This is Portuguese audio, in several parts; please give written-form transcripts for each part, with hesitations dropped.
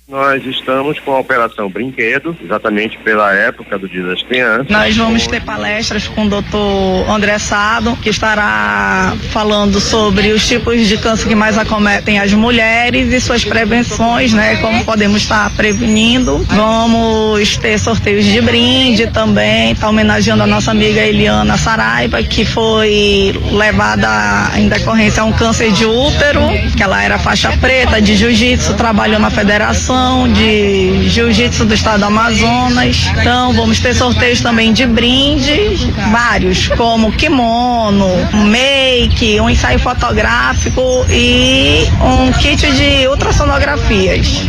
Nós estamos com a Operação Brinquedo, exatamente pela época do Dia das Crianças. Nós vamos ter palestras com o Dr. André Sado, que estará falando sobre os tipos de câncer que mais acometem as mulheres e suas prevenções, né? Como podemos estar prevenindo. Vamos ter sorteios de brinde também, está homenageando a nossa amiga Eliana Saraiva, que foi levada em decorrência a um câncer de útero, que ela era faixa preta de jiu-jitsu, trabalhou na federação de jiu-jitsu do estado do Amazonas. Então vamos ter sorteios também de brindes, vários, como kimono, make, um ensaio fotográfico e um kit de ultrassonografias.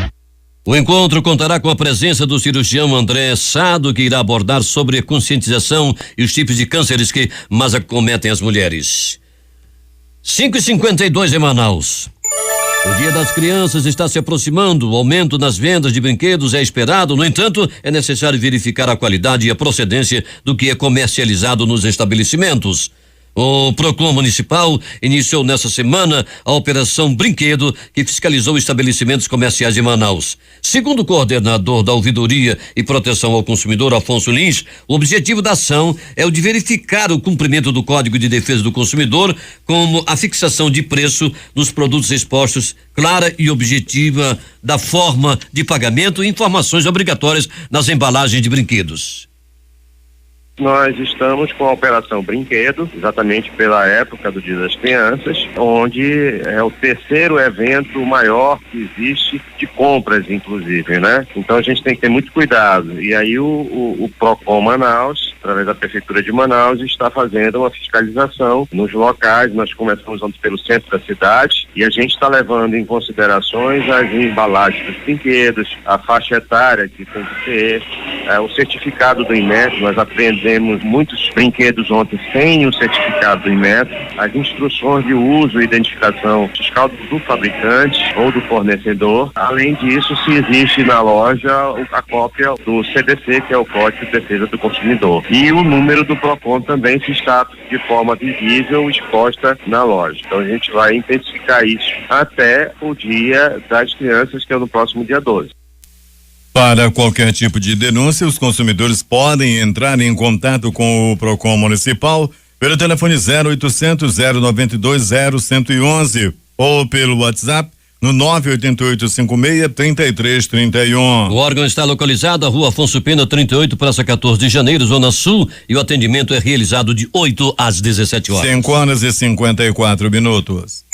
O encontro contará com a presença do cirurgião André Sado, que irá abordar sobre a conscientização e os tipos de cânceres que mais acometem as mulheres. 5h52 em Manaus. O Dia das Crianças está se aproximando, o aumento nas vendas de brinquedos é esperado, no entanto, é necessário verificar a qualidade e a procedência do que é comercializado nos estabelecimentos. O Procon Municipal iniciou nessa semana a Operação Brinquedo, que fiscalizou estabelecimentos comerciais de Manaus. Segundo o coordenador da Ouvidoria e Proteção ao Consumidor, Afonso Lins, o objetivo da ação é o de verificar o cumprimento do Código de Defesa do Consumidor, como a fixação de preço nos produtos expostos, clara e objetiva da forma de pagamento e informações obrigatórias nas embalagens de brinquedos. Nós estamos com a Operação Brinquedo, exatamente pela época do Dia das Crianças, onde é o terceiro evento maior que existe de compras, inclusive, né? Então a gente tem que ter muito cuidado. E aí o Procon Manaus, através da Prefeitura de Manaus, está fazendo uma fiscalização nos locais. Nós começamos antes pelo centro da cidade e a gente está levando em considerações as embalagens dos brinquedos, a faixa etária que tem que ter, o certificado do INMET. Nós aprendemos muitos brinquedos ontem sem o certificado do INMET, as instruções de uso e identificação fiscal do fabricante ou do fornecedor. Além disso, se existe na loja a cópia do CDC, que é o Código de Defesa do Consumidor. E o número do Procon também, se está de forma visível exposta na loja. Então a gente vai intensificar isso até o Dia das Crianças, que é no próximo dia 12. Para qualquer tipo de denúncia, os consumidores podem entrar em contato com o Procon Municipal pelo telefone 0800 092 0111 ou pelo WhatsApp no 98856-3331. O órgão está localizado à Rua Afonso Pena, 38, Praça 14 de Janeiro, Zona Sul, e o atendimento é realizado de 8 às 17 horas. 5h54.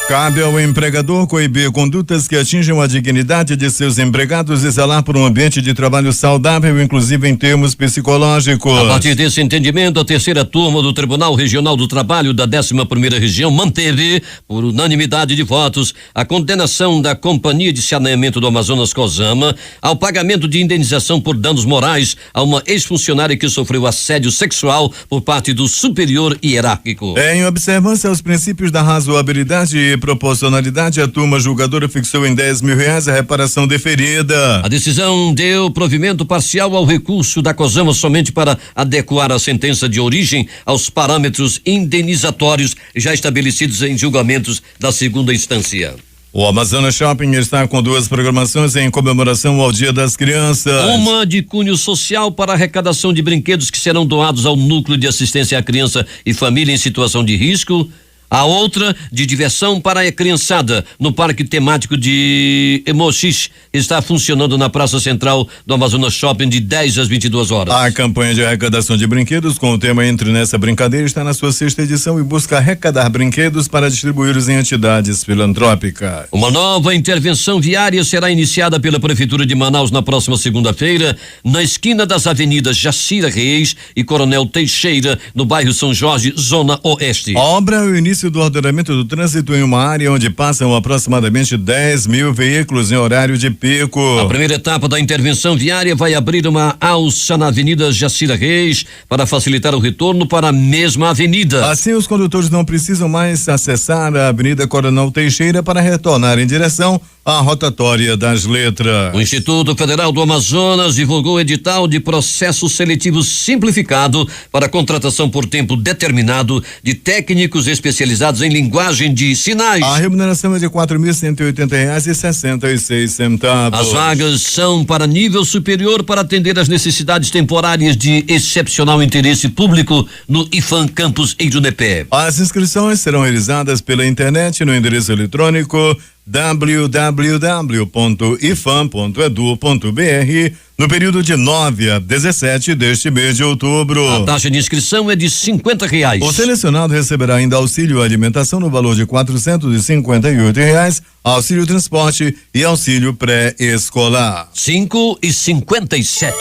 Cabe ao empregador coibir condutas que atinjam a dignidade de seus empregados e zelar por um ambiente de trabalho saudável, inclusive em termos psicológicos. A partir desse entendimento, a terceira turma do Tribunal Regional do Trabalho da 11ª Região manteve, por unanimidade de votos, a condenação da Companhia de Saneamento do Amazonas, Cosama, ao pagamento de indenização por danos morais a uma ex-funcionária que sofreu assédio sexual por parte do superior hierárquico. Em observância aos princípios da razoabilidade e proporcionalidade, a turma julgadora fixou em R$10 mil a reparação deferida. A decisão deu provimento parcial ao recurso da Cosama somente para adequar a sentença de origem aos parâmetros indenizatórios já estabelecidos em julgamentos da segunda instância. O Amazonas Shopping está com 2 programações em comemoração ao Dia das Crianças. Uma de cunho social para arrecadação de brinquedos que serão doados ao Núcleo de Assistência à Criança e Família em Situação de Risco. A outra de diversão para a criançada no Parque Temático de Emoxix está funcionando na Praça Central do Amazonas Shopping de 10 às 22 horas. A campanha de arrecadação de brinquedos com o tema Entre Nessa Brincadeira está na sua 6ª edição e busca arrecadar brinquedos para distribuí-los em entidades filantrópicas. Uma nova intervenção viária será iniciada pela Prefeitura de Manaus na próxima segunda-feira, na esquina das avenidas Jacira Reis e Coronel Teixeira, no bairro São Jorge, Zona Oeste. A obra é o início do ordenamento do trânsito em uma área onde passam aproximadamente 10 mil veículos em horário de pico. A primeira etapa da intervenção viária vai abrir uma alça na Avenida Jacira Reis para facilitar o retorno para a mesma avenida. Assim, os condutores não precisam mais acessar a Avenida Coronel Teixeira para retornar em direção à rotatória das Letras. O Instituto Federal do Amazonas divulgou o edital de processo seletivo simplificado para contratação por tempo determinado de técnicos especializados especializados em linguagem de sinais. A remuneração é de R$4.180,66. As vagas são para nível superior para atender às necessidades temporárias de excepcional interesse público no IFAM Campus Eirunepé. As inscrições serão realizadas pela internet no endereço eletrônico www.ifam.edu.br no período de 9 a 17 deste mês de outubro. A taxa de inscrição é de R$50. O selecionado receberá ainda auxílio alimentação no valor de R$458, auxílio transporte e auxílio pré-escolar. 5:57.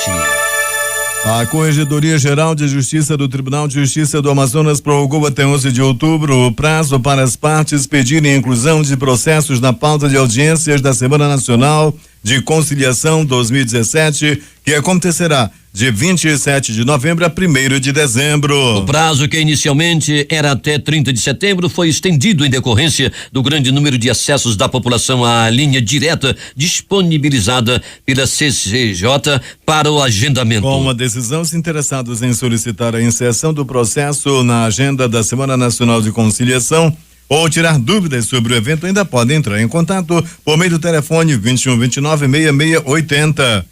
A Corregedoria Geral de Justiça do Tribunal de Justiça do Amazonas prorrogou até 11 de outubro o prazo para as partes pedirem a inclusão de processos na pauta de audiências da Semana Nacional de Conciliação 2017, que acontecerá de 27 de novembro a 1º de dezembro. O prazo, que inicialmente era até 30 de setembro, foi estendido em decorrência do grande número de acessos da população à linha direta disponibilizada pela CCJ para o agendamento. Com a decisão, os interessados em solicitar a inserção do processo na agenda da Semana Nacional de Conciliação ou tirar dúvidas sobre o evento ainda podem entrar em contato por meio do telefone 2129-6680,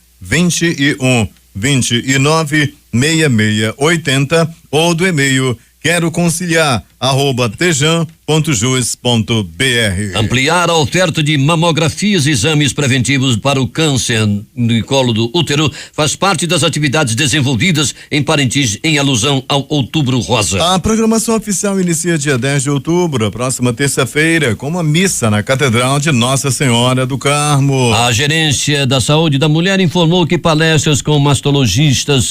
2129-6680 ou do e-mail queroconciliar@tejan.jus.br. Ampliar a oferta de mamografias e exames preventivos para o câncer no colo do útero faz parte das atividades desenvolvidas em Parintins em alusão ao Outubro Rosa. A programação oficial inicia dia 10 de outubro, próxima terça-feira, com uma missa na Catedral de Nossa Senhora do Carmo. A Gerência da Saúde da Mulher informou que palestras com mastologista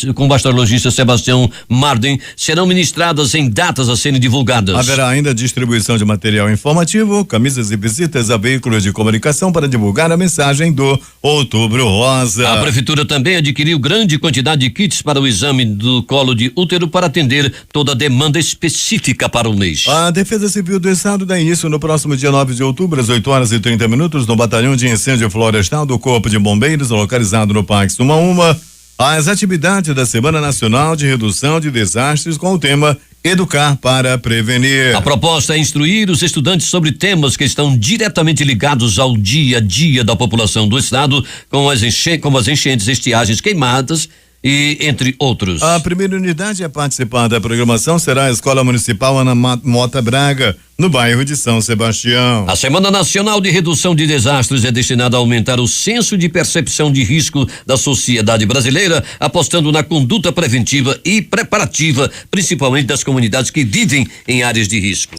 Sebastião Marden serão ministradas em datas a serem divulgadas. Haverá ainda distribuição de material informativo, camisas e visitas a veículos de comunicação para divulgar a mensagem do Outubro Rosa. A Prefeitura também adquiriu grande quantidade de kits para o exame do colo de útero para atender toda a demanda específica para o mês. A Defesa Civil do Estado dá início no próximo dia 9 de outubro, às 8h30, no Batalhão de Incêndio Florestal do Corpo de Bombeiros, localizado no Parque Sumaúma, as atividades da Semana Nacional de Redução de Desastres com o tema Educar para Prevenir. A proposta é instruir os estudantes sobre temas que estão diretamente ligados ao dia a dia da população do estado, como as enchentes, estiagens, queimadas e entre outros. A primeira unidade a participar da programação será a Escola Municipal Ana Mota Braga, no bairro de São Sebastião. A Semana Nacional de Redução de Desastres é destinada a aumentar o senso de percepção de risco da sociedade brasileira, apostando na conduta preventiva e preparativa, principalmente das comunidades que vivem em áreas de risco.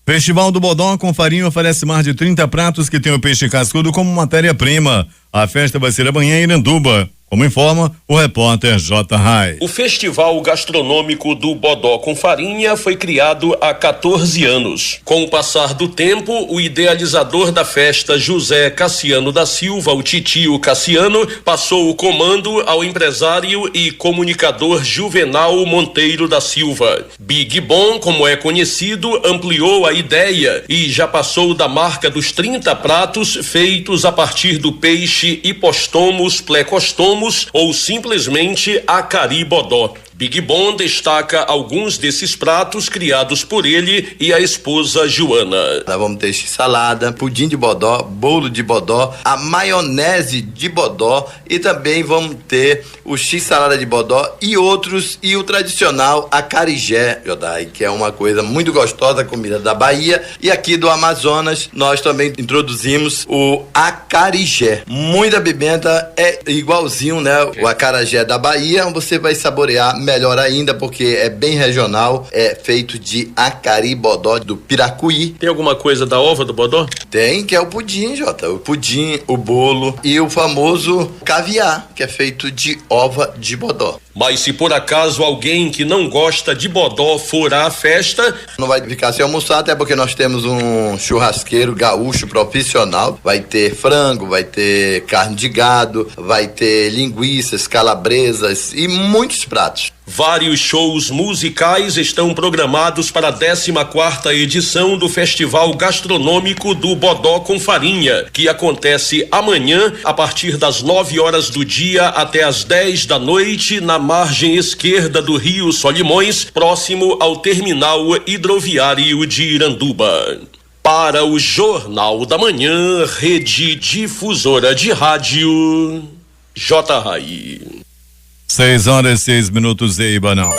Festival do Bodó com farinha oferece mais de 30 pratos que tem o peixe cascudo como matéria-prima. A festa vai ser amanhã em Iranduba, como informa o repórter J. Rai. O Festival Gastronômico do Bodó com Farinha foi criado há 14 anos. Com o passar do tempo, o idealizador da festa, José Cassiano da Silva, o titio Cassiano, passou o comando ao empresário e comunicador Juvenal Monteiro da Silva. Big Bom, como é conhecido, ampliou a ideia e já passou da marca dos 30 pratos feitos a partir do peixe Hipostomos plecostomus ou simplesmente acari bodó. Big Bom destaca alguns desses pratos criados por ele e a esposa Joana. Nós vamos ter salada, pudim de bodó, bolo de bodó, a maionese de bodó e também vamos ter o x-salada de bodó e outros, e o tradicional acarigé, Jodai, que é uma coisa muito gostosa, comida da Bahia, e aqui do Amazonas nós também introduzimos o acarigé. Muita pimenta, é igualzinho, né? O acarajé da Bahia, você vai saborear melhor ainda, porque é bem regional, é feito de acari bodó do Piracuí. Tem alguma coisa da ova do bodó? Tem, que é o pudim, Jota. O pudim, o bolo e o famoso caviar, que é feito de ova de bodó. Mas se por acaso alguém que não gosta de bodó for à festa, não vai ficar sem almoçar, até porque nós temos um churrasqueiro gaúcho profissional. Vai ter frango, vai ter carne de gado, vai ter linguiças, calabresas e muitos pratos. Vários shows musicais estão programados para a 14ª edição do Festival Gastronômico do Bodó com Farinha, que acontece amanhã a partir das 9 horas do dia até as 10 da noite na margem esquerda do Rio Solimões, próximo ao terminal hidroviário de Iranduba. Para o Jornal da Manhã, Rede Difusora de Rádio, J-Rai. 6:06 em Ibanão.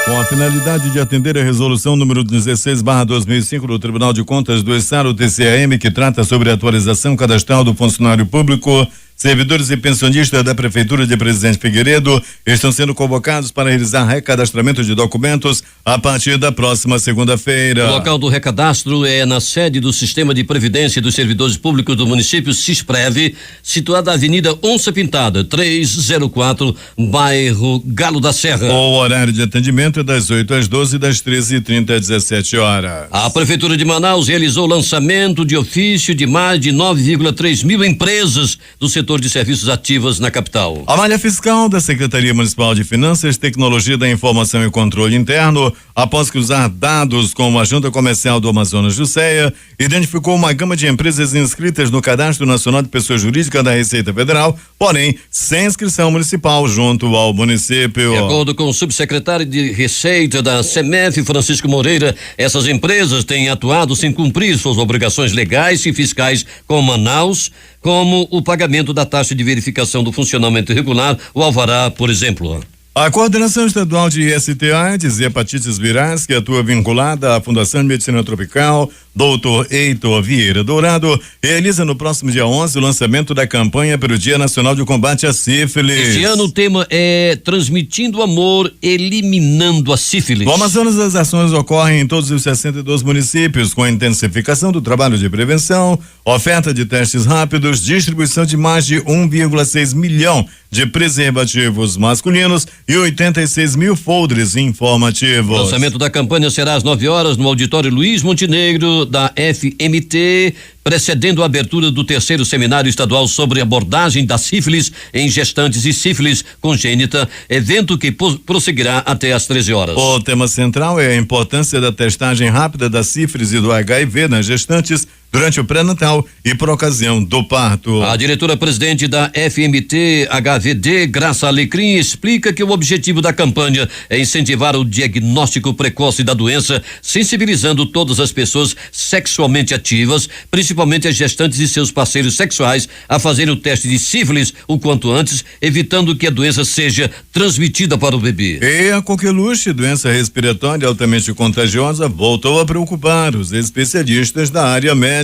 Com a finalidade de atender a resolução número 16/2005 do Tribunal de Contas do Estado, TCAM, que trata sobre a atualização cadastral do funcionário público, servidores e pensionistas da Prefeitura de Presidente Figueiredo estão sendo convocados para realizar recadastramento de documentos a partir da próxima segunda-feira. O local do recadastro é na sede do Sistema de Previdência dos Servidores Públicos do município, SISPREV, situada na Avenida Onça Pintada, 304, bairro Galo da Serra. O horário de atendimento é das 8 às 12 e das 13h30 às 17 horas. A Prefeitura de Manaus realizou o lançamento de ofício de mais de 9,3 mil empresas do setor de serviços ativos na capital. A malha fiscal da Secretaria Municipal de Finanças, Tecnologia da Informação e Controle Interno, após cruzar dados com a Junta Comercial do Amazonas Jusceia, identificou uma gama de empresas inscritas no Cadastro Nacional de Pessoa Jurídica da Receita Federal, porém sem inscrição municipal junto ao município. De acordo com o subsecretário de Receita da CEMEF, Francisco Moreira, essas empresas têm atuado sem cumprir suas obrigações legais e fiscais com Manaus, como o pagamento da taxa de verificação do funcionamento regular, o alvará, por exemplo. A Coordenação Estadual de IST/AIDS e Hepatites Virais, que atua vinculada à Fundação de Medicina Tropical, Dr. Heitor Vieira Dourado, realiza no próximo dia 11 o lançamento da campanha pelo Dia Nacional de Combate à Sífilis. Este ano o tema é Transmitindo Amor, Eliminando a Sífilis. No Amazonas, as ações ocorrem em todos os 62 municípios, com a intensificação do trabalho de prevenção, oferta de testes rápidos, distribuição de mais de 1,6 milhão de preservativos masculinos e 86 mil folders informativos. O lançamento da campanha será às 9 horas no auditório Luiz Montenegro da FMT, precedendo a abertura do 3º Seminário Estadual sobre abordagem da sífilis em gestantes e sífilis congênita, evento que prosseguirá até às 13 horas. O tema central é a importância da testagem rápida da sífilis e do HIV nas gestantes durante o pré-natal e por ocasião do parto. A diretora-presidente da FMT HVD, Graça Alecrim, explica que o objetivo da campanha é incentivar o diagnóstico precoce da doença, sensibilizando todas as pessoas sexualmente ativas, principalmente as gestantes e seus parceiros sexuais, a fazerem o teste de sífilis o quanto antes, evitando que a doença seja transmitida para o bebê. E a coqueluche, doença respiratória altamente contagiosa, voltou a preocupar os especialistas da área médica.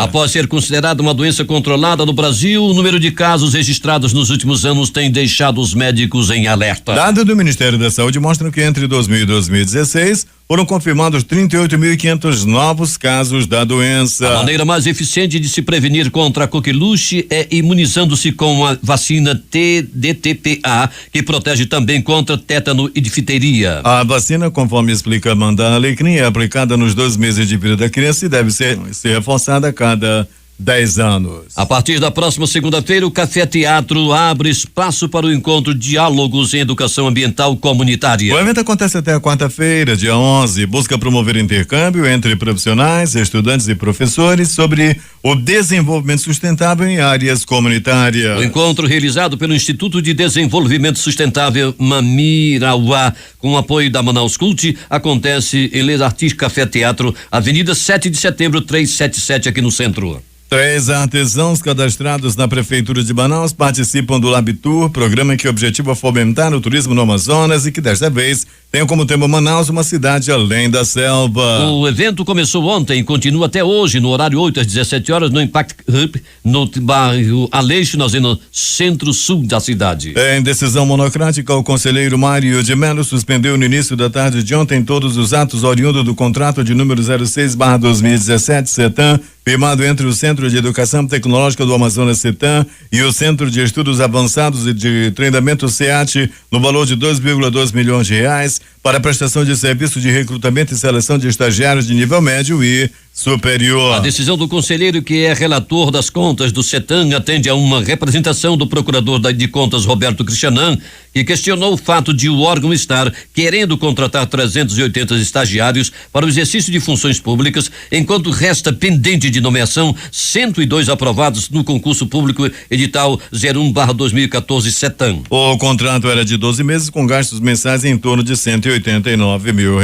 Após ser considerada uma doença controlada no Brasil, o número de casos registrados nos últimos anos tem deixado os médicos em alerta. Dados do Ministério da Saúde mostram que entre 2000 e 2016 foram confirmados 38.500 novos casos da doença. A maneira mais eficiente de se prevenir contra a coqueluche é imunizando-se com a vacina DTPA, que protege também contra tétano e difteria. A vacina, conforme explica Amanda Alecrim, é aplicada nos 2 meses de vida da criança e deve ser reforçada a cada 10 anos. A partir da próxima segunda-feira, o Café Teatro abre espaço para o encontro Diálogos em Educação Ambiental Comunitária. O evento acontece até a quarta-feira, dia 11, busca promover intercâmbio entre profissionais, estudantes e professores sobre o desenvolvimento sustentável em áreas comunitárias. O encontro, realizado pelo Instituto de Desenvolvimento Sustentável Mamirauá, com apoio da Manaus Cult, acontece em Les Artistes Café Teatro, Avenida 7 de Setembro, 377, aqui no centro. 3 artesãos cadastrados na Prefeitura de Manaus participam do Labtour, programa que objetiva fomentar o turismo no Amazonas e que desta vez tem como tema Manaus, uma cidade além da selva. O evento começou ontem e continua até hoje, no horário 8 às 17 horas, no Impact Hub, no bairro Aleixo, no centro-sul da cidade. Em decisão monocrática, o conselheiro Mário de Melo suspendeu no início da tarde de ontem todos os atos oriundos do contrato de número 06/2017 CETAM, firmado entre o Centro de Educação Tecnológica do Amazonas CETAM e o Centro de Estudos Avançados e de Treinamento SEAT, no valor de 2,2 milhões de reais, para a prestação de serviço de recrutamento e seleção de estagiários de nível médio e Superior. A decisão do conselheiro, que é relator das contas do CETAM, atende a uma representação do procurador de contas, Roberto Cristianan, que questionou o fato de o órgão estar querendo contratar 380 estagiários para o exercício de funções públicas, enquanto resta pendente de nomeação 102 aprovados no concurso público edital 01/2014 CETAM. O contrato era de 12 meses com gastos mensais em torno de R$189 mil.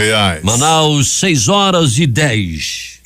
Manaus, 6h10.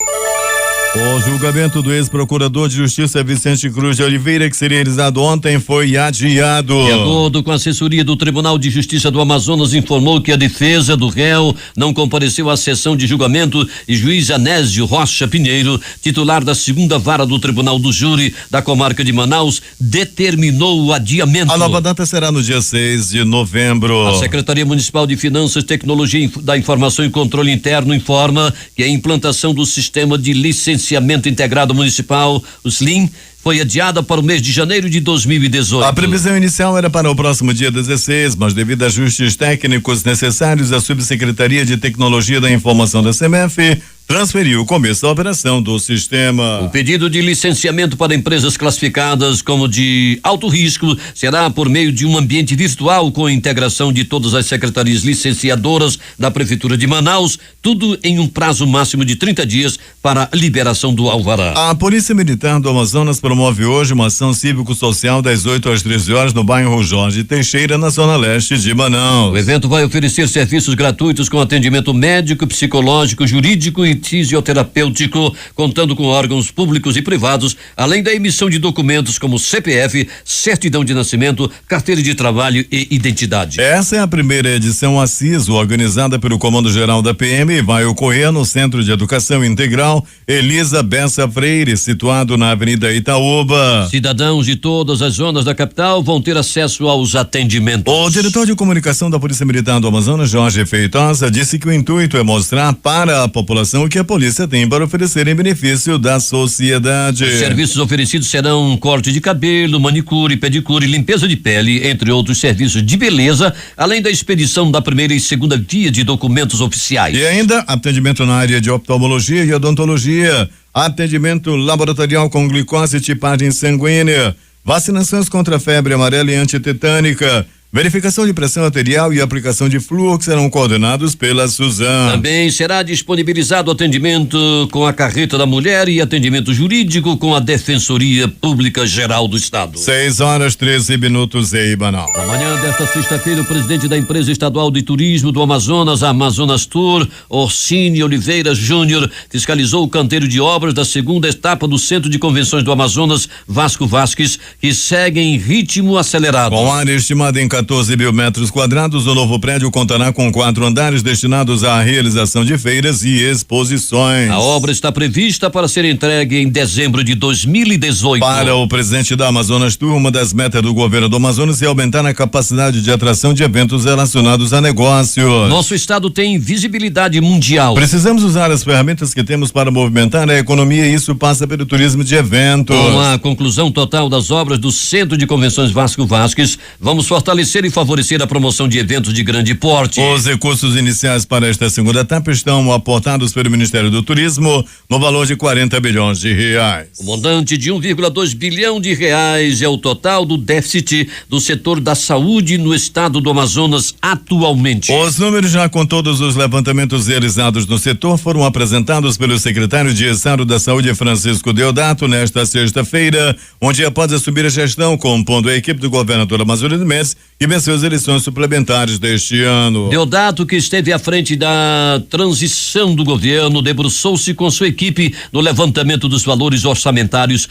O julgamento do ex-procurador de Justiça Vicente Cruz de Oliveira, que seria realizado ontem, foi adiado. De acordo com a assessoria do Tribunal de Justiça do Amazonas, informou que a defesa do réu não compareceu à sessão de julgamento e juiz Anésio Rocha Pinheiro, titular da segunda vara do Tribunal do Júri da comarca de Manaus, determinou o adiamento. A nova data será no dia 6 de novembro. A Secretaria Municipal de Finanças, Tecnologia da Informação e Controle Interno informa que a implantação do Sistema de Licenciamento Integrado Municipal, o SLIM, foi adiada para o mês de janeiro de 2018. A previsão inicial era para o próximo dia 16, mas devido a ajustes técnicos necessários, a Subsecretaria de Tecnologia da Informação da CEMEF transferiu o começo da operação do sistema. O pedido de licenciamento para empresas classificadas como de alto risco será por meio de um ambiente virtual com a integração de todas as secretarias licenciadoras da Prefeitura de Manaus, tudo em um prazo máximo de 30 dias para a liberação do alvará. A Polícia Militar do Amazonas promove hoje uma ação cívico-social das 8 às 13 horas no bairro Jorge Teixeira, na zona leste de Manaus. O evento vai oferecer serviços gratuitos com atendimento médico, psicológico, jurídico e fisioterapêutico, contando com órgãos públicos e privados, além da emissão de documentos como CPF, certidão de nascimento, carteira de trabalho e identidade. Essa é a primeira edição ACISO, organizada pelo Comando Geral da PM, e vai ocorrer no Centro de Educação Integral Elisa Bessa Freire, situado na Avenida Itaúba. Cidadãos de todas as zonas da capital vão ter acesso aos atendimentos. O diretor de comunicação da Polícia Militar do Amazonas, Jorge Feitosa, disse que o intuito é mostrar para a população o que a polícia tem para oferecer em benefício da sociedade. Os serviços oferecidos serão corte de cabelo, manicure, pedicure, limpeza de pele, entre outros serviços de beleza, além da expedição da primeira e segunda via de documentos oficiais. E ainda atendimento na área de oftalmologia e odontologia, atendimento laboratorial com glicose e tipagem sanguínea, vacinações contra a febre amarela e antitetânica, verificação de pressão arterial e aplicação de flúor, que serão coordenados pela Suzan. Também será disponibilizado atendimento com a carreta da mulher e atendimento jurídico com a Defensoria Pública Geral do Estado. 6h13 em Manaus. Na manhã desta sexta-feira, o presidente da empresa estadual de turismo do Amazonas, a Amazonas Tour, Orsini Oliveira Júnior, fiscalizou o canteiro de obras da segunda etapa do Centro de Convenções do Amazonas, Vasco Vasques, que segue em ritmo acelerado. Com área estimada em 14 mil metros quadrados, o novo prédio contará com 4 andares destinados à realização de feiras e exposições. A obra está prevista para ser entregue em dezembro de 2018. Para o presidente da Amazonas Tour, uma das metas do governo do Amazonas é aumentar a capacidade de atração de eventos relacionados a negócios. Nosso estado tem visibilidade mundial. Precisamos usar as ferramentas que temos para movimentar a economia, e isso passa pelo turismo de eventos. Com a conclusão total das obras do Centro de Convenções Vasco Vasques, vamos fortalecer e favorecer a promoção de eventos de grande porte. Os recursos iniciais para esta segunda etapa estão aportados pelo Ministério do Turismo no valor de 40 bilhões de reais. O montante de 1,2 bilhão de reais é o total do déficit do setor da saúde no estado do Amazonas atualmente. Os números, já com todos os levantamentos realizados no setor, foram apresentados pelo secretário de Estado da Saúde, Francisco Deodato, nesta sexta-feira, onde, após assumir a gestão, compondo a equipe do governador Amazônia Mendes, que venceu as eleições suplementares deste ano. Deodato, que esteve à frente da transição do governo, debruçou-se com sua equipe no levantamento dos valores orçamentários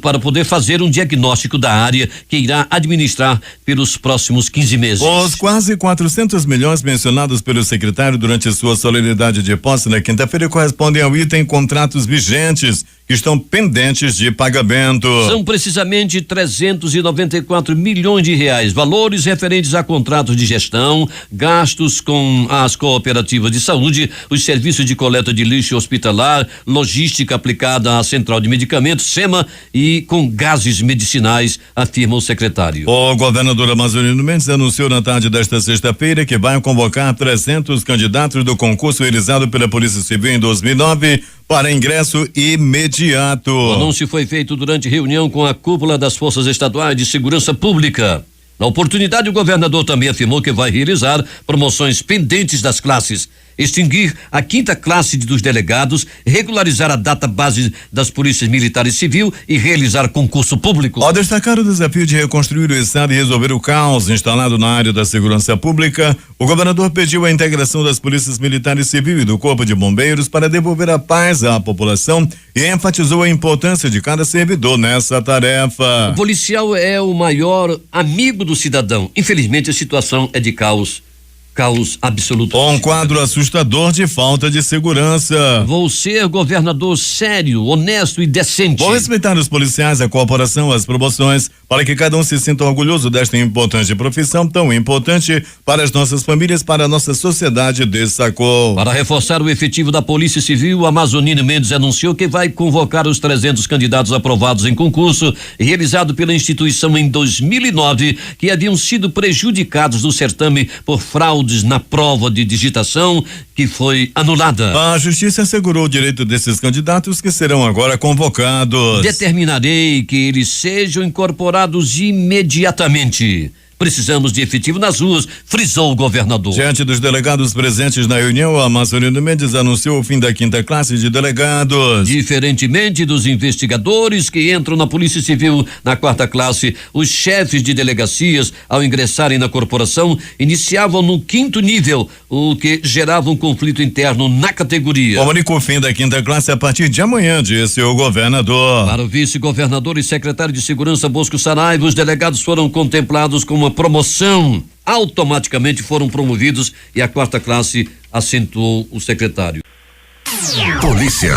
para poder fazer um diagnóstico da área que irá administrar pelos próximos 15 meses. Os quase 400 milhões mencionados pelo secretário durante sua solenidade de posse na quinta-feira correspondem ao item contratos vigentes, que estão pendentes de pagamento. São precisamente 394 milhões de reais, valores referentes a contratos de gestão, gastos com as cooperativas de saúde, os serviços de coleta de lixo hospitalar, logística aplicada à central de medicamentos, SEMA, e com gases medicinais, afirma o secretário. O governador Amazonino Mendes anunciou na tarde desta sexta-feira que vai convocar 300 candidatos do concurso realizado pela Polícia Civil em 2009 para ingresso imediato. O anúncio foi feito durante reunião com a cúpula das Forças Estaduais de Segurança Pública. Na oportunidade, o governador também afirmou que vai realizar promoções pendentes das classes, extinguir a 5ª classe dos delegados, regularizar a data base das polícias militar e civil e realizar concurso público. Ao destacar o desafio de reconstruir o estado e resolver o caos instalado na área da segurança pública, o governador pediu a integração das polícias militar e civil e do Corpo de Bombeiros para devolver a paz à população e enfatizou a importância de cada servidor nessa tarefa. O policial é o maior amigo do cidadão. Infelizmente, a situação é de caos absoluto. Um quadro assustador de falta de segurança. Vou ser governador sério, honesto e decente. Vou respeitar os policiais, a corporação, as promoções, para que cada um se sinta orgulhoso desta importante profissão, tão importante para as nossas famílias, para a nossa sociedade, destacou. Para reforçar o efetivo da Polícia Civil, Amazonino Mendes anunciou que vai convocar os 300 candidatos aprovados em concurso realizado pela instituição em 2009, que haviam sido prejudicados no certame por fraude na prova de digitação que foi anulada. A justiça assegurou o direito desses candidatos que serão agora convocados. Determinarei que eles sejam incorporados imediatamente. Precisamos de efetivo nas ruas, frisou o governador. Diante dos delegados presentes na reunião, o Amazonino Mendes anunciou o fim da 5ª classe de delegados. Diferentemente dos investigadores que entram na Polícia Civil na 4ª classe, os chefes de delegacias, ao ingressarem na corporação, iniciavam no 5º nível, o que gerava um conflito interno na categoria. Comunicou o fim da 5ª classe a partir de amanhã, disse o governador. Para o vice-governador e secretário de Segurança Bosco Saraiva, os delegados foram contemplados com uma promoção, automaticamente foram promovidos e a 4ª classe, acentuou o secretário. Polícia.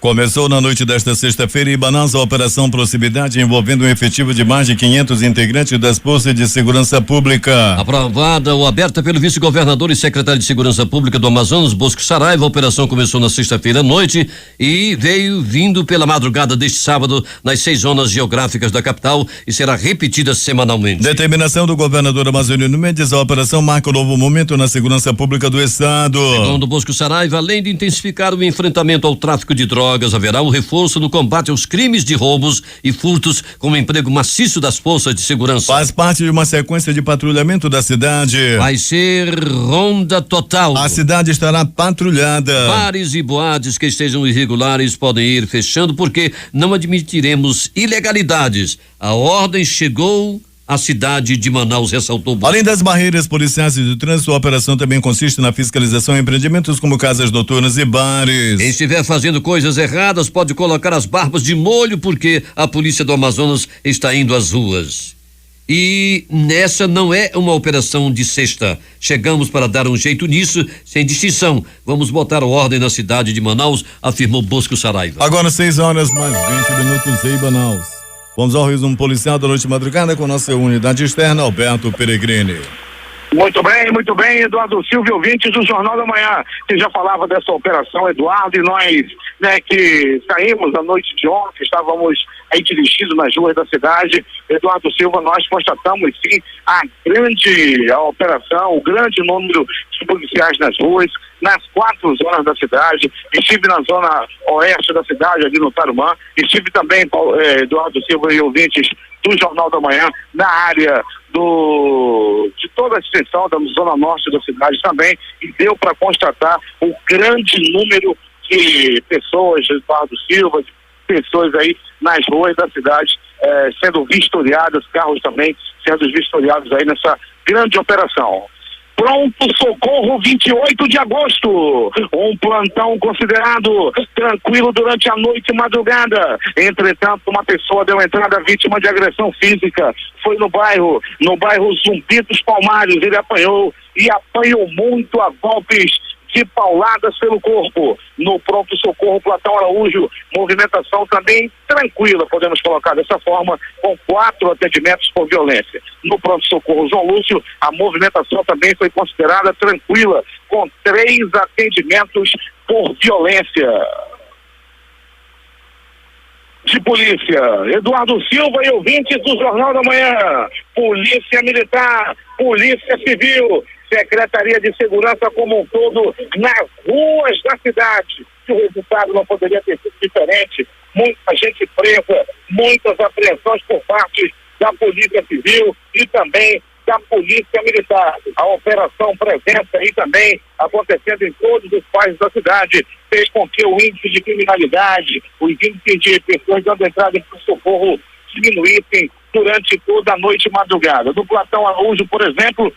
Começou na noite desta sexta-feira em Manaus a Operação Proximidade, envolvendo um efetivo de mais de 500 integrantes das Forças de Segurança Pública. Aprovada ou aberta pelo vice-governador e secretário de Segurança Pública do Amazonas, Bosco Saraiva, a operação começou na sexta-feira à noite e veio vindo pela madrugada deste sábado nas 6 zonas geográficas da capital e será repetida semanalmente. Determinação do governador Amazonino Mendes, a operação marca um novo momento na segurança pública do estado. Segundo Bosco Saraiva, além de intensificar o enfrentamento ao tráfico de drogas, haverá um reforço no combate aos crimes de roubos e furtos com o emprego maciço das forças de segurança. Faz parte de uma sequência de patrulhamento da cidade. Vai ser ronda total. A cidade estará patrulhada. Bares e boates que estejam irregulares podem ir fechando porque não admitiremos ilegalidades. A ordem chegou. A cidade de Manaus, ressaltou. Além das barreiras policiais e de trânsito, a operação também consiste na fiscalização em empreendimentos como casas noturnas e bares. Quem estiver fazendo coisas erradas pode colocar as barbas de molho porque a polícia do Amazonas está indo às ruas. E nessa não é uma operação de sexta. Chegamos para dar um jeito nisso, sem distinção. Vamos botar ordem na cidade de Manaus, afirmou Bosco Saraiva. Agora 6 horas mais 20 minutos em Manaus. Vamos ao resumo policial da noite de madrugada com nossa unidade externa, Alberto Peregrini. Muito bem, Eduardo Silva, ouvintes do Jornal da Manhã. Você já falava dessa operação, Eduardo, e nós, que saímos a noite de ontem, estávamos aí dirigidos nas ruas da cidade. Eduardo Silva, nós constatamos sim a operação, o grande número de policiais nas ruas, nas 4 zonas da cidade. Estive na zona oeste da cidade, ali no Tarumã. Estive também, Eduardo Silva e ouvintes do Jornal da Manhã, na área de toda a extensão da zona norte da cidade também, e deu para constatar o grande número de pessoas, Eduardo Silva, de pessoas aí nas ruas da cidade, sendo vistoriadas, carros também sendo vistoriados aí nessa grande operação. Pronto Socorro 28 de agosto, um plantão considerado tranquilo durante a noite e madrugada. Entretanto, uma pessoa deu entrada vítima de agressão física. Foi no bairro Zumbi dos Palmares. Ele apanhou muito a golpes de pauladas pelo corpo. No pronto-socorro Platão Araújo, movimentação também tranquila, podemos colocar dessa forma, com 4 atendimentos por violência. No pronto-socorro João Lúcio, a movimentação também foi considerada tranquila, com 3 atendimentos por violência. De polícia, Eduardo Silva e ouvintes do Jornal da Manhã, Polícia Militar, Polícia Civil, Secretaria de Segurança como um todo, nas ruas da cidade. O resultado não poderia ter sido diferente. Muita gente presa, muitas apreensões por parte da Polícia Civil e também da Polícia Militar. A operação presença aí também acontecendo em todos os bairros da cidade fez com que o índice de criminalidade, os índices de pessoas dando entrada em socorro diminuíssem durante toda a noite e madrugada. No Platão Araújo, por exemplo,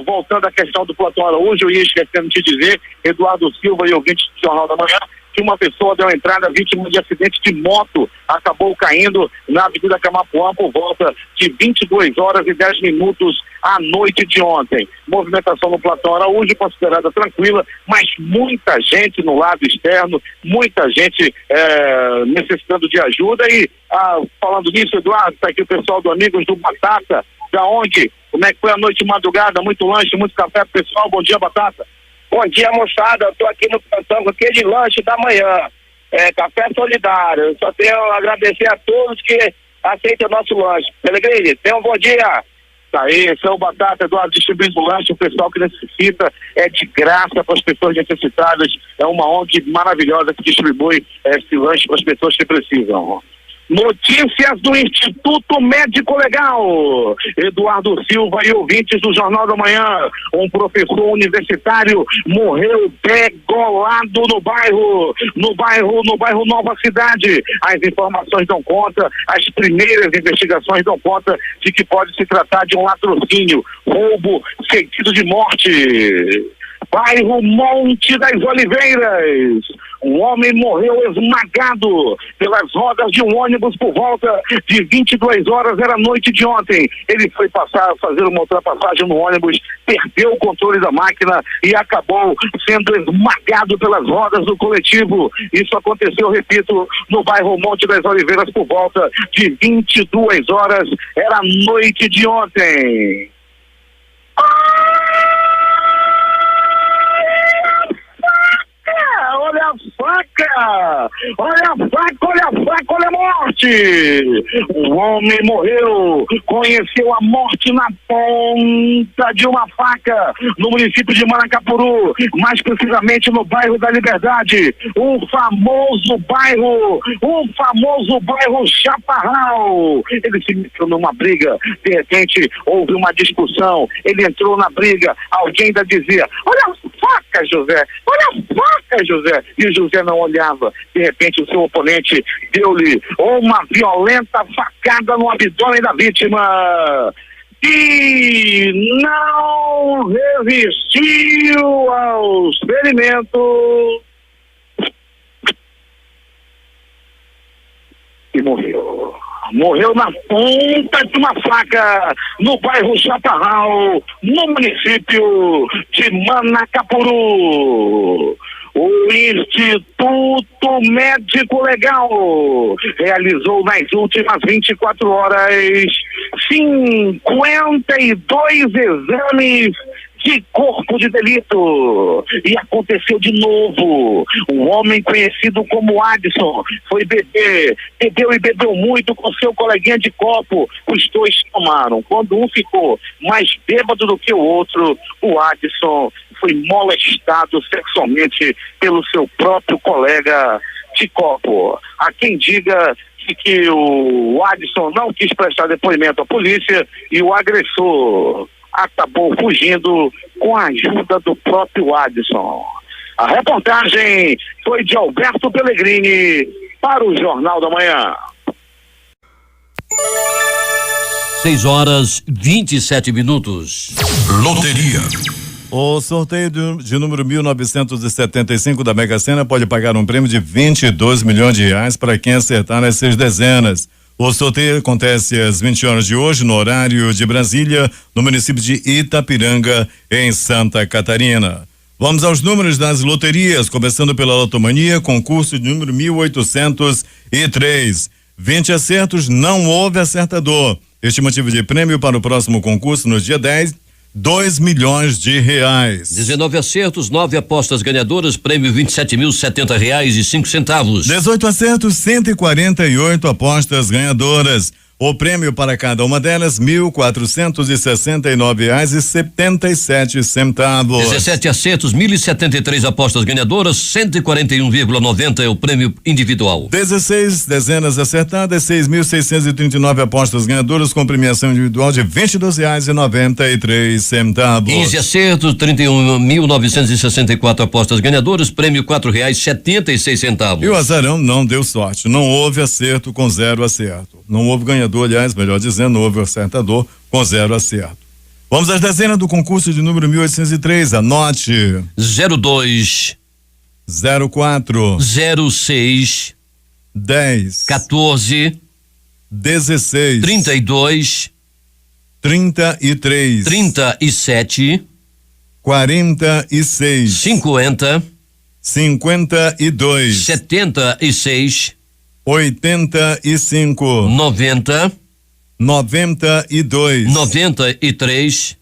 voltando à questão do Platão Araújo, eu ia esquecendo de dizer, Eduardo Silva e ouvintes do Jornal da Manhã, que uma pessoa deu entrada vítima de acidente de moto, acabou caindo na Avenida Camapuã por volta de 22 horas e 10 minutos à noite de ontem. Movimentação no Platão Araújo considerada tranquila, mas muita gente no lado externo, muita gente necessitando de ajuda. E falando nisso, Eduardo, está aqui o pessoal do Amigos do Batata, da ONG. Como é que foi a noite de madrugada? Muito lanche, muito café pro pessoal. Bom dia, Batata. Bom dia, moçada. Eu tô aqui no plantão com aquele lanche da manhã. Café solidário. Eu só tenho a agradecer a todos que aceitam o nosso lanche. Pelegrini, tenha um bom dia. Tá aí, esse é o Batata, Eduardo, distribuindo lanche, o pessoal que necessita, é de graça para as pessoas necessitadas. É uma ONG maravilhosa que distribui esse lanche para as pessoas que precisam. Notícias do Instituto Médico Legal. Eduardo Silva e ouvintes do Jornal da Manhã. Um professor universitário morreu degolado no bairro Nova Cidade. As informações dão conta, as primeiras investigações dão conta de que pode se tratar de um latrocínio, roubo seguido de morte. Bairro Monte das Oliveiras. Um homem morreu esmagado pelas rodas de um ônibus por volta de 22 horas, era noite de ontem. Ele foi fazer uma ultrapassagem no ônibus, perdeu o controle da máquina e acabou sendo esmagado pelas rodas do coletivo. Isso aconteceu, repito, no bairro Monte das Oliveiras por volta de 22 horas, era noite de ontem. Olha a faca! Olha a faca, olha a faca, olha a morte! Um homem morreu, conheceu a morte na ponta de uma faca, no município de Manacapuru, mais precisamente no bairro da Liberdade, o famoso bairro Chaparral. Ele se meteu numa briga, de repente houve uma discussão, ele entrou na briga, alguém ainda dizia, olha a faca, José, olha a faca, José, e o José não olhava. De repente o seu oponente deu-lhe uma violenta facada no abdômen da vítima e não resistiu aos ferimentos e morreu. Morreu na ponta de uma faca no bairro Chaparral, no município de Manacapuru. O Instituto Médico Legal realizou nas últimas 24 horas 52 exames de corpo de delito. E aconteceu de novo. Um homem conhecido como Adson foi bebeu e bebeu muito com seu coleguinha de copo. Os dois tomaram. Quando um ficou mais bêbado do que o outro, o Adson foi molestado sexualmente pelo seu próprio colega de copo. Há quem diga que o Adson não quis prestar depoimento à polícia e o agressor acabou fugindo com a ajuda do próprio Adson. A reportagem foi de Alberto Pellegrini para o Jornal da Manhã. 6h27. Loteria. O sorteio de número 1975 da Mega Sena pode pagar um prêmio de 22 milhões de reais para quem acertar as 6 dezenas. O sorteio acontece às 20 horas de hoje, no horário de Brasília, no município de Itapiranga, em Santa Catarina. Vamos aos números das loterias, começando pela Lotomania, concurso de número 1803. 20 acertos, não houve acertador. Estimativa de prêmio para o próximo concurso no dia 10, R$2 milhões. 19 acertos, 9 apostas ganhadoras, prêmio R$27.070,05. 18 acertos, 148 apostas ganhadoras. O prêmio para cada uma delas, R$1.469,77. 17 acertos, 1.073 apostas ganhadoras, 141,90 é o prêmio individual. 16 dezenas acertadas, 6.639 apostas ganhadoras com premiação individual de R$22,93. 15 acertos, 31.964 apostas ganhadoras, prêmio R$4,76. E o azarão não deu sorte, não houve acerto com 0 acerto. Não houve ganhador, aliás, melhor dizendo, não houve acertador com 0 acerto. Vamos às dezenas do concurso de número 1803, anote. 02, 04, 06, 10, 14, 16, 32, 33, 37, 46, 50, 52, 76, 85, 90, 92, 93,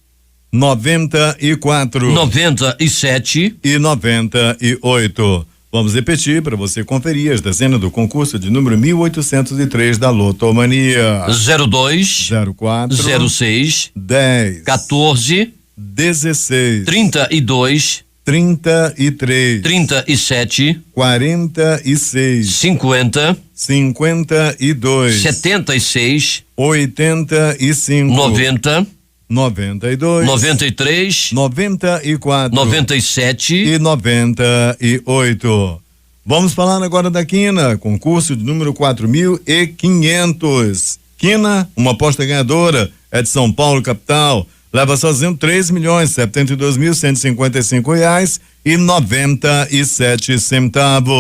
94, 97 e 98. Vamos repetir para você conferir as dezenas do concurso de número 1803 da Lotomania. 02, 04, 06, 10, 14, 16, 32, 33, 37, 46, 50, 52, 76, 85, 90, 92, 93, 94, 97 e 98. Vamos falar agora da Quina, concurso de número 4.500. Quina, uma aposta ganhadora, é de São Paulo, capital. Leva sozinho R$3.072.157,97.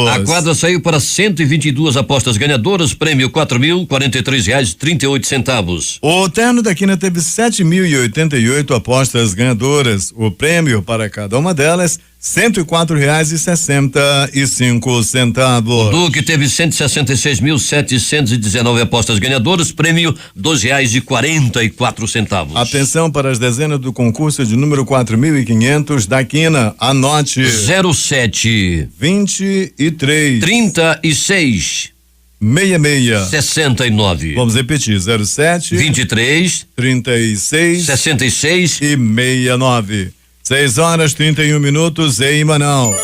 A quadra saiu para 122 apostas ganhadoras, prêmio R$4.043,38. O terno da Quina teve 7.088 apostas ganhadoras. O prêmio para cada uma delas, R$104,65. Duque teve 166.719 apostas ganhadoras, prêmio R$2,44. Atenção para as dezenas do concurso de número 4.500 da Quina. Anote. 07, 23, 36, 66, 69. Vamos repetir. 07, 23, 36, 66 e 69. 6h31 em Manaus.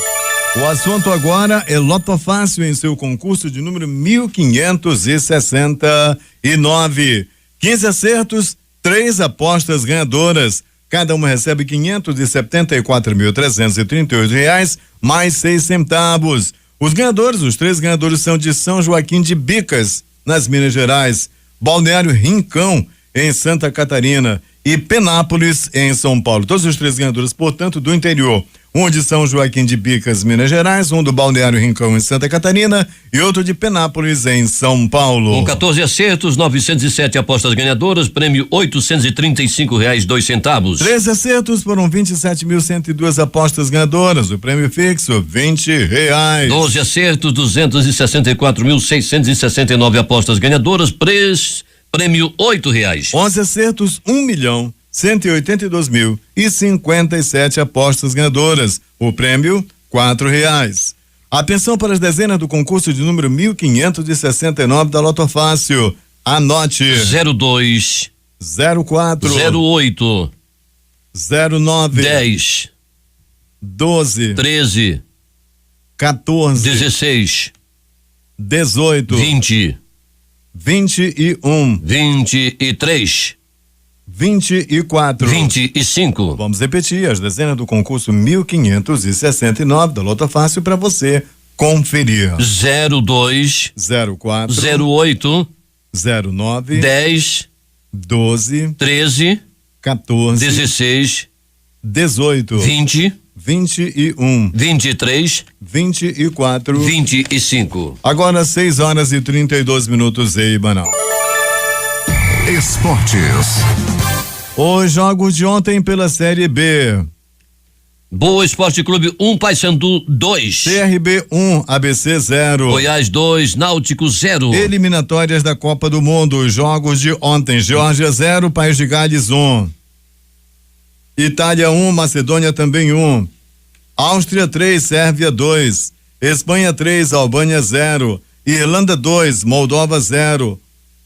O assunto agora é Loto Fácil em seu concurso de número 1569. 15 acertos, 3 apostas ganhadoras. Cada uma recebe R$574.338 mais 6 centavos. Os ganhadores, os 3 ganhadores são de São Joaquim de Bicas, nas Minas Gerais, Balneário Rincão, em Santa Catarina, e Penápolis, em São Paulo. Todos os 3 ganhadores, portanto, do interior. Um de São Joaquim de Bicas, Minas Gerais, um do Balneário Rincão, em Santa Catarina, e outro de Penápolis, em São Paulo. Com 14 acertos, 907 apostas ganhadoras, prêmio R$835,02. 13 acertos, foram 27.102 apostas ganhadoras. O prêmio fixo, R$20. 12 acertos, 264.669 apostas ganhadoras, prêmio R$8. 11 acertos, 1.182.057 apostas ganhadoras. O prêmio, R$4. Atenção para as dezenas do concurso de número 1569 da Loto Fácil. Anote. 02, 04, 08, 09, 10, 12, 13, 14, 16, 18, 20, 21, 23, 24, 25. Vamos repetir as dezenas do concurso 1569 da Loto Fácil para você conferir. 02, 04, 08, 09, 10, 12, 13, 14, 16, 18, 20, 21, 23, 24, 25. Agora 6h32 em Manaus. Esportes. Os jogos de ontem pela Série B. Boa Esporte Clube 1, Paysandu 2. CRB 1, ABC 0. Goiás 2, Náutico 0. Eliminatórias da Copa do Mundo, os jogos de ontem, Geórgia 0, País de Gales 1. Itália 1, Macedônia também 1. Áustria 3, Sérvia 2. Espanha 3, Albânia 0. Irlanda 2, Moldova 0.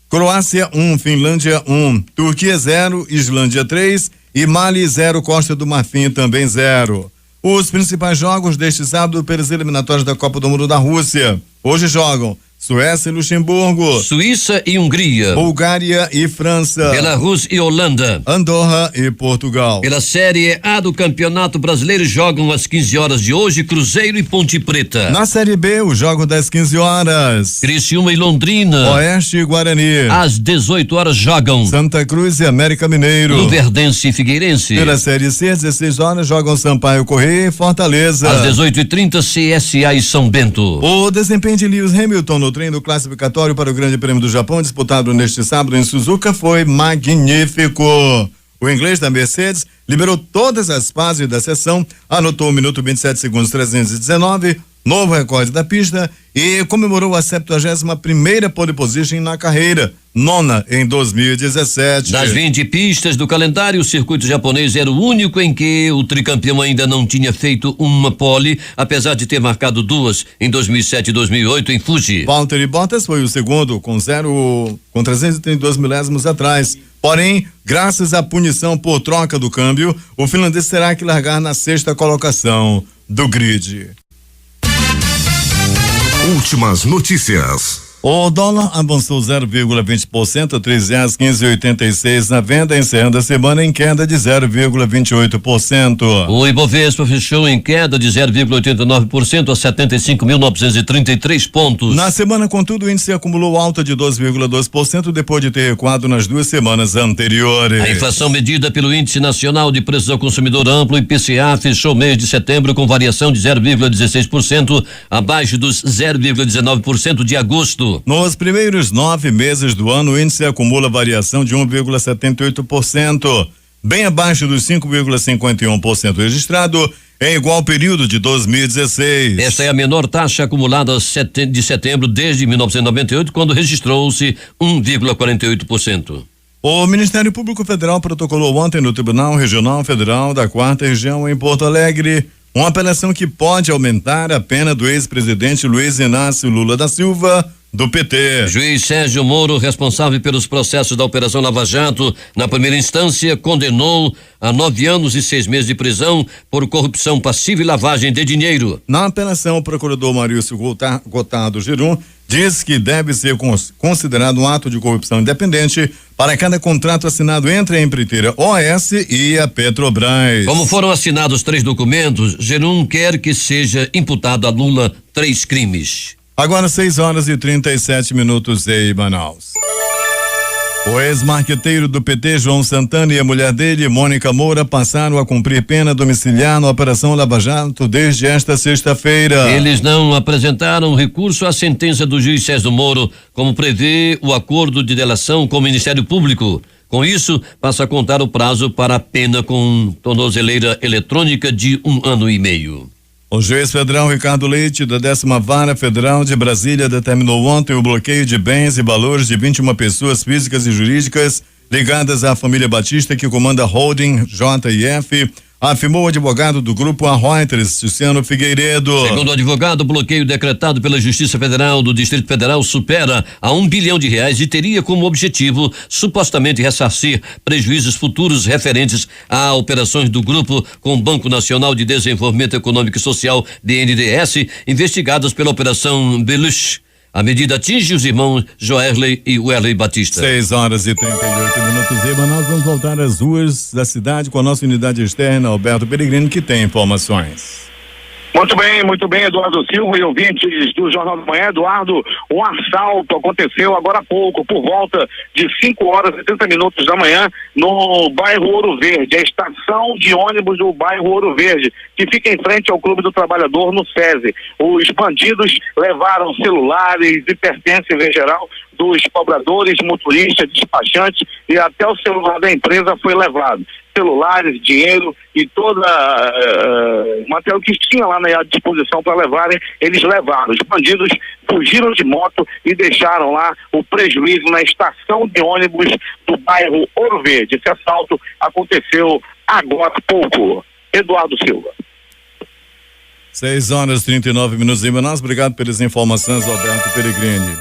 Croácia 1, Finlândia 1. Turquia 0, Islândia 3. E Mali 0, Costa do Marfim também 0. Os principais jogos deste sábado pelas eliminatórias da Copa do Mundo da Rússia. Hoje jogam Suécia e Luxemburgo, Suíça e Hungria, Bulgária e França, Belarus e Holanda, Andorra e Portugal. Pela Série A do Campeonato Brasileiro jogam às 15 horas de hoje Cruzeiro e Ponte Preta. Na Série B, o jogo das 15 horas. Criciúma e Londrina, Oeste e Guarani. Às 18 horas jogam Santa Cruz e América Mineiro. Luverdense e Figueirense. Pela Série C, às 16 horas jogam Sampaio Corrêa e Fortaleza. Às 18h30 CSA e São Bento. O desempenho de Lewis Hamilton no treino classificatório para o Grande Prêmio do Japão, disputado neste sábado em Suzuka, foi magnífico. O inglês da Mercedes liberou todas as fases da sessão, anotou 1 minuto 27 segundos 319, novo recorde da pista, e comemorou a 71ª pole position na carreira, 9ª em 2017. Das 20 pistas do calendário, o circuito japonês era o único em que o tricampeão ainda não tinha feito uma pole, apesar de ter marcado 2 em 2007 e 2008 em Fuji. Valtteri Bottas foi o segundo, com 332 milésimos atrás. Porém, graças à punição por troca do câmbio, o finlandês terá que largar na 6ª colocação do grid. Últimas notícias. O dólar avançou 0,20% a R$3,1586 na venda, encerrando a semana em queda de 0,28%. O Ibovespa fechou em queda de 0,89% a 75.933 pontos. Na semana, contudo, o índice acumulou alta de 2,2% depois de ter recuado nas 2 semanas anteriores. A inflação medida pelo Índice Nacional de Preços ao Consumidor Amplo, IPCA, fechou o mês de setembro com variação de 0,16%, abaixo dos 0,19% de agosto. Nos primeiros 9 meses do ano, o índice acumula variação de 1,78%, bem abaixo dos 5,51% registrado em igual período de 2016. Esta é a menor taxa acumulada de setembro desde 1998, quando registrou-se 1,48%. O Ministério Público Federal protocolou ontem no Tribunal Regional Federal da 4ª Região em Porto Alegre uma apelação que pode aumentar a pena do ex-presidente Luiz Inácio Lula da Silva, do PT. Juiz Sérgio Moro, responsável pelos processos da Operação Lava Jato, na primeira instância, condenou a 9 anos e 6 meses de prisão por corrupção passiva e lavagem de dinheiro. Na apelação, o procurador Maurício Gotardo Girum diz que deve ser considerado um ato de corrupção independente para cada contrato assinado entre a empreiteira OAS e a Petrobras. Como foram assinados 3 documentos, Girum quer que seja imputado a Lula 3 crimes. Agora 6h37 em Manaus. O ex-marqueteiro do PT, João Santana, e a mulher dele, Mônica Moura, passaram a cumprir pena domiciliar na Operação Lava Jato desde esta sexta-feira. Eles não apresentaram recurso à sentença do juiz Sérgio Moro, como prevê o acordo de delação com o Ministério Público. Com isso, passa a contar o prazo para a pena com tornozeleira eletrônica de 1 ano e meio. O juiz federal Ricardo Leite, da 10ª Vara Federal de Brasília, determinou ontem o bloqueio de bens e valores de 21 pessoas físicas e jurídicas ligadas à família Batista, que comanda a holding JF, afirmou o advogado do grupo A Reuters, Luciano Figueiredo. Segundo o advogado, o bloqueio decretado pela Justiça Federal do Distrito Federal supera a R$1 bilhão e teria como objetivo supostamente ressarcir prejuízos futuros referentes a operações do grupo com o Banco Nacional de Desenvolvimento Econômico e Social, BNDES, investigadas pela Operação Beluche. A medida atinge os irmãos Joerley e Werley Batista. 6h38 em Manaus. Vamos voltar às ruas da cidade com a nossa unidade externa, Alberto Peregrino, que tem informações. Muito bem, Eduardo Silva e ouvintes do Jornal da Manhã. Eduardo, um assalto aconteceu agora há pouco, por volta de 5h30 da manhã, no bairro Ouro Verde, a estação de ônibus do bairro Ouro Verde, que fica em frente ao Clube do Trabalhador, no SESI. Os bandidos levaram celulares e pertences em geral dos cobradores, motoristas, despachantes, e até o celular da empresa foi levado. celulares, dinheiro e toda o material que tinha lá à disposição para levarem, eles levaram. Os bandidos fugiram de moto e deixaram lá o prejuízo na estação de ônibus do bairro Ouro Verde. Esse assalto aconteceu agora há pouco. Eduardo Silva. 6h39 em Manaus. Obrigado pelas informações, Roberto Peregrini.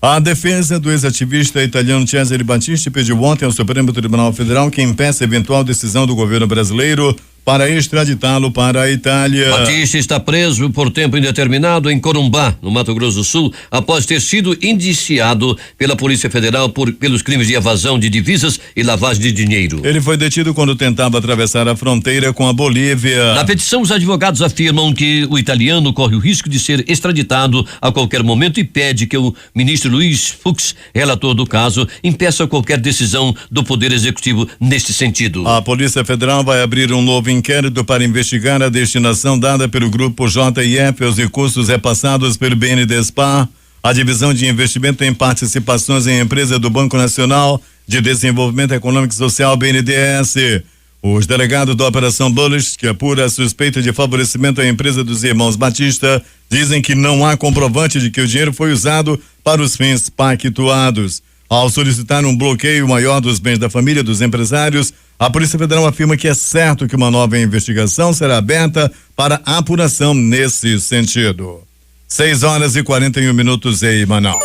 A defesa do ex-ativista italiano Cesare Battisti pediu ontem ao Supremo Tribunal Federal que impeça eventual decisão do governo brasileiro para extraditá-lo para a Itália. Battisti está preso por tempo indeterminado em Corumbá, no Mato Grosso do Sul, após ter sido indiciado pela Polícia Federal pelos crimes de evasão de divisas e lavagem de dinheiro. Ele foi detido quando tentava atravessar a fronteira com a Bolívia. Na petição, os advogados afirmam que o italiano corre o risco de ser extraditado a qualquer momento e pede que o ministro Luiz Fux, relator do caso, impeça qualquer decisão do Poder Executivo neste sentido. A Polícia Federal vai abrir um novo inquérito para investigar a destinação dada pelo grupo JIF aos recursos repassados pelo BNDESPAR, a divisão de investimento em participações em empresa do Banco Nacional de Desenvolvimento Econômico e Social, BNDES. Os delegados da Operação Bullish, que apura a suspeita de favorecimento à empresa dos irmãos Batista, dizem que não há comprovante de que o dinheiro foi usado para os fins pactuados. Ao solicitar um bloqueio maior dos bens da família dos empresários, a Polícia Federal afirma que é certo que uma nova investigação será aberta para apuração nesse sentido. 6h41 em Manaus.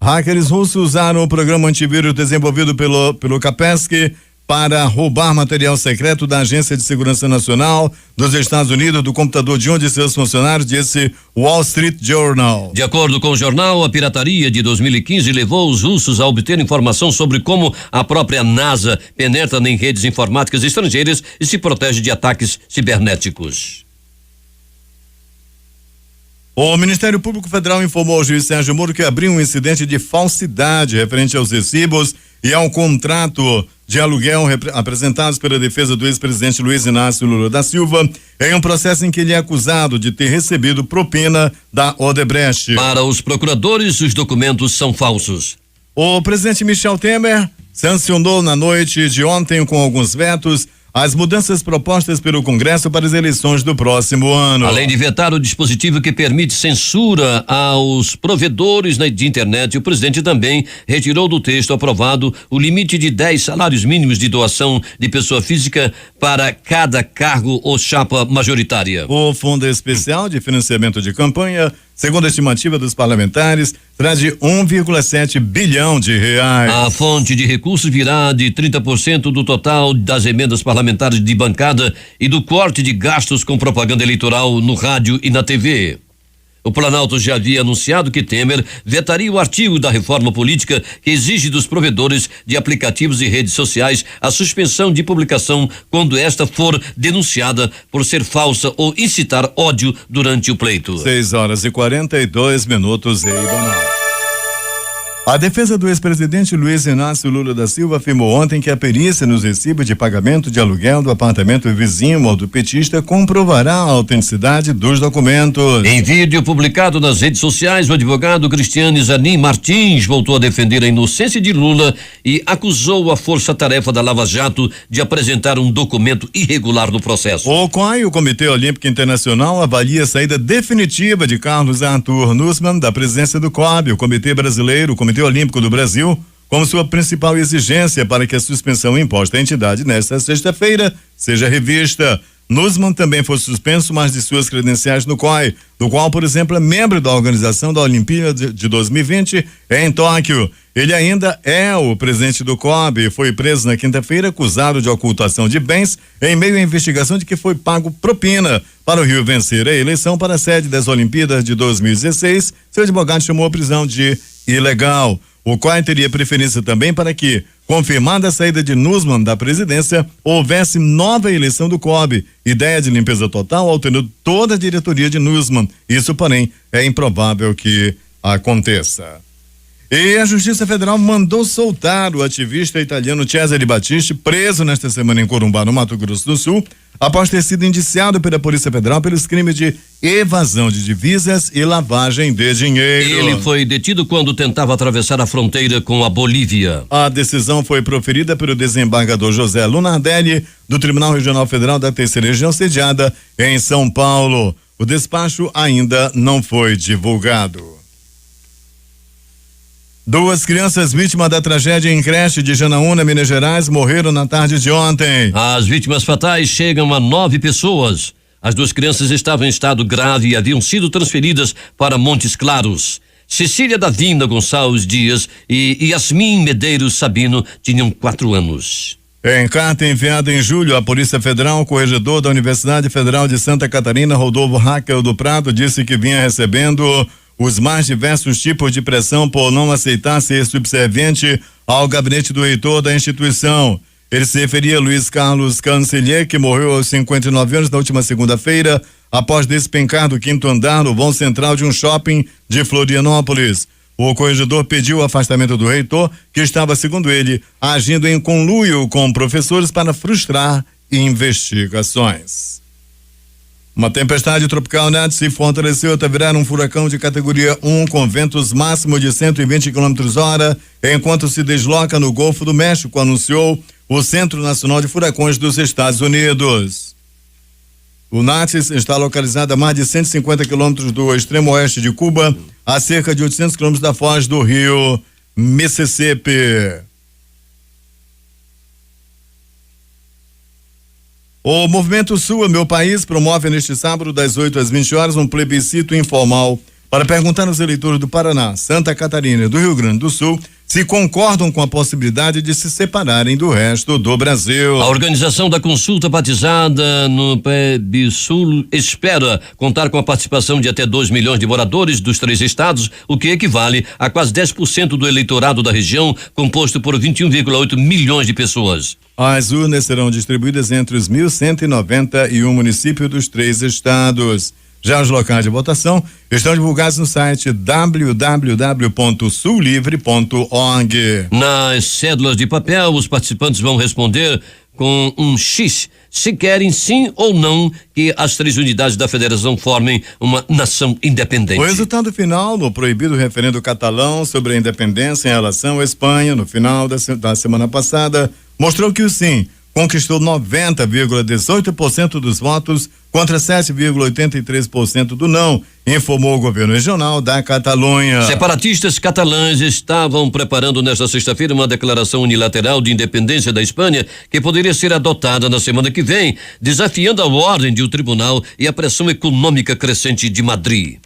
Hackers russos usaram o programa antivírus desenvolvido pelo Kaspersky para roubar material secreto da Agência de Segurança Nacional dos Estados Unidos do computador de um de seus funcionários, disse Wall Street Journal. De acordo com o jornal, a pirataria de 2015 levou os russos a obter informação sobre como a própria NASA penetra em redes informáticas estrangeiras e se protege de ataques cibernéticos. O Ministério Público Federal informou ao juiz Sérgio Moro que abriu um incidente de falsidade referente aos recibos e ao contrato de aluguel apresentados pela defesa do ex-presidente Luiz Inácio Lula da Silva em um processo em que ele é acusado de ter recebido propina da Odebrecht. Para os procuradores, os documentos são falsos. O presidente Michel Temer sancionou na noite de ontem, com alguns vetos, as mudanças propostas pelo Congresso para as eleições do próximo ano. Além de vetar o dispositivo que permite censura aos provedores de internet, o presidente também retirou do texto aprovado o limite de 10 salários mínimos de doação de pessoa física para cada cargo ou chapa majoritária. O Fundo Especial de Financiamento de Campanha, segundo a estimativa dos parlamentares, traz de 1,7 bilhão de reais. A fonte de recursos virá de 30% do total das emendas parlamentares de bancada e do corte de gastos com propaganda eleitoral no rádio e na TV. O Planalto já havia anunciado que Temer vetaria o artigo da reforma política que exige dos provedores de aplicativos e redes sociais a suspensão de publicação quando esta for denunciada por ser falsa ou incitar ódio durante o pleito. 6h42 em Manaus. A defesa do ex-presidente Luiz Inácio Lula da Silva afirmou ontem que a perícia nos recibos de pagamento de aluguel do apartamento vizinho ao do petista comprovará a autenticidade dos documentos. Em vídeo publicado nas redes sociais, o advogado Cristiane Zanin Martins voltou a defender a inocência de Lula e acusou a força-tarefa da Lava Jato de apresentar um documento irregular no processo. O COI, o Comitê Olímpico Internacional, avalia a saída definitiva de Carlos Arthur Nussmann da presidência do COB, o Comitê Brasileiro, o Comitê Olímpico do Brasil, como sua principal exigência para que a suspensão imposta à entidade nesta sexta-feira seja revista. Nussmann também foi suspenso, mas de suas credenciais no COI, do qual, por exemplo, é membro da organização da Olimpíada de 2020 em Tóquio. Ele ainda é o presidente do COB e foi preso na quinta-feira acusado de ocultação de bens em meio à investigação de que foi pago propina para o Rio vencer a eleição para a sede das Olimpíadas de 2016. Seu advogado chamou a prisão de ilegal. O COI teria preferência também para que, confirmada a saída de Nussmann da presidência, houvesse nova eleição do COB. Ideia de limpeza total, alterando toda a diretoria de Nussmann. Isso, porém, é improvável que aconteça. E a Justiça Federal mandou soltar o ativista italiano Cesare Battisti, preso nesta semana em Corumbá, no Mato Grosso do Sul, após ter sido indiciado pela Polícia Federal pelos crimes de evasão de divisas e lavagem de dinheiro. Ele foi detido quando tentava atravessar a fronteira com a Bolívia. A decisão foi proferida pelo desembargador José Lunardelli, do Tribunal Regional Federal da Terceira Região, sediada em São Paulo. O despacho ainda não foi divulgado. 2 crianças vítimas da tragédia em creche de Janaúna, Minas Gerais, morreram na tarde de ontem. As vítimas fatais chegam a 9 pessoas. As 2 crianças estavam em estado grave e haviam sido transferidas para Montes Claros. Cecília Davina Gonçalves Dias e Yasmin Medeiros Sabino tinham 4 anos. Em carta enviada em julho à Polícia Federal, o corregedor da Universidade Federal de Santa Catarina, Rodolfo Raquel do Prado, disse que vinha recebendo os mais diversos tipos de pressão por não aceitar ser subserviente ao gabinete do reitor da instituição. Ele se referia a Luiz Carlos Cancelier, que morreu aos 59 anos na última segunda-feira, após despencar do 5º andar no vão central de um shopping de Florianópolis. O corregedor pediu o afastamento do reitor, que estava, segundo ele, agindo em conluio com professores para frustrar investigações. Uma tempestade tropical Nath se fortaleceu até virar um furacão de categoria 1 com ventos máximos de 120 km/h, enquanto se desloca no Golfo do México, anunciou o Centro Nacional de Furacões dos Estados Unidos. O Nath está localizado a mais de 150 quilômetros do extremo oeste de Cuba, a cerca de 800 quilômetros da foz do rio Mississippi. O Movimento Sul, Meu País, promove neste sábado, das 8 às 20 horas, um plebiscito informal para perguntar aos eleitores do Paraná, Santa Catarina e do Rio Grande do Sul se concordam com a possibilidade de se separarem do resto do Brasil. A organização da consulta batizada no PEBSUL espera contar com a participação de até 2 milhões de moradores dos 3 estados, o que equivale a quase 10% do eleitorado da região, composto por 21,8 milhões de pessoas. As urnas serão distribuídas entre os 1.191 municípios dos 3 estados. Já os locais de votação estão divulgados no site www.sullivre.org. Nas cédulas de papel, os participantes vão responder com um X se querem sim ou não que as 3 unidades da federação formem uma nação independente. O resultado final no proibido referendo catalão sobre a independência em relação à Espanha, no final da semana passada, mostrou que o sim conquistou 90,18% dos votos contra 7,83% do não, informou o governo regional da Catalunha. Separatistas catalães estavam preparando nesta sexta-feira uma declaração unilateral de independência da Espanha que poderia ser adotada na semana que vem, desafiando a ordem de um tribunal e a pressão econômica crescente de Madrid.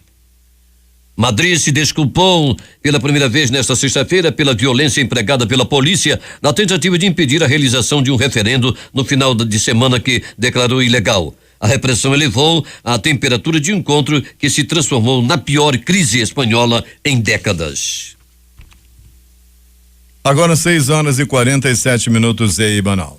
Madrid se desculpou pela primeira vez nesta sexta-feira pela violência empregada pela polícia na tentativa de impedir a realização de um referendo no final de semana que declarou ilegal. A repressão elevou a temperatura de encontro que se transformou na pior crise espanhola em décadas. Agora 6h47 em Manaus.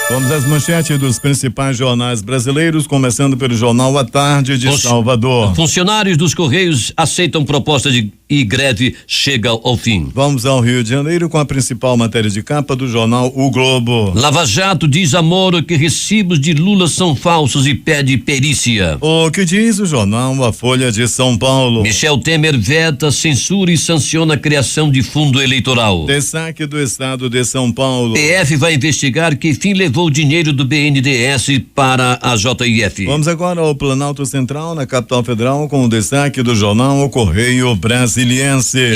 Vamos às manchetes dos principais jornais brasileiros, começando pelo Jornal à Tarde de Salvador. Funcionários dos Correios aceitam proposta e greve chega ao fim. Vamos ao Rio de Janeiro com a principal matéria de capa do jornal O Globo. Lava Jato diz a Moro que recibos de Lula são falsos e pede perícia. O que diz o jornal A Folha de São Paulo? Michel Temer veta, censura e sanciona a criação de fundo eleitoral. Destaque do estado de São Paulo. PF vai investigar que fim levou o dinheiro do BNDES para a JIF. Vamos agora ao Planalto Central, na capital federal, com o destaque do jornal O Correio Brasiliense.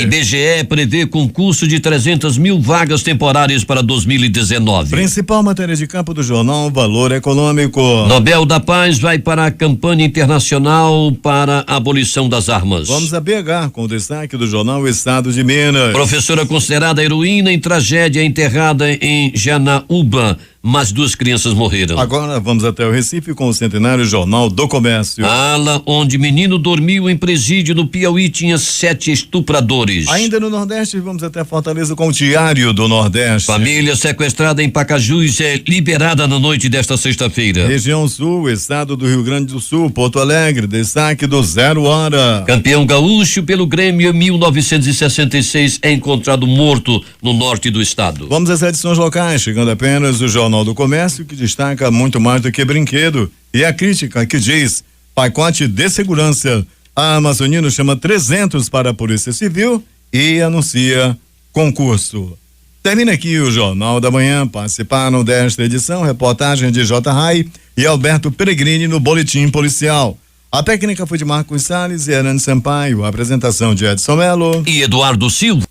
IBGE prevê concurso de 300 mil vagas temporárias para 2019. Principal matéria de campo do jornal Valor Econômico. Nobel da Paz vai para a campanha internacional para a abolição das armas. Vamos a BH com o destaque do jornal Estado de Minas. Professora considerada heroína em tragédia enterrada em Janaúba, mais 2 crianças morreram. Agora vamos até o Recife com o centenário Jornal do Comércio. Ala onde menino dormiu em presídio no Piauí tinha 7 estupradores. Ainda no Nordeste, vamos até Fortaleza com o Diário do Nordeste. Família sequestrada em Pacajus é liberada na noite desta sexta-feira. Região Sul, Estado do Rio Grande do Sul, Porto Alegre, destaque do 0 hora. Campeão gaúcho pelo Grêmio em 1966 é encontrado morto no norte do estado. Vamos às edições locais, chegando apenas o Jornal do Comércio, que destaca muito mais do que brinquedo. E a crítica que diz: pacote de segurança. A Amazonino chama 300 para a Polícia Civil e anuncia concurso. Termina aqui o Jornal da Manhã. Participaram desta edição reportagem de J. Rai e Alberto Peregrini no Boletim Policial. A técnica foi de Marcos Salles e Hernani Sampaio. A apresentação de Edson Melo e Eduardo Silva.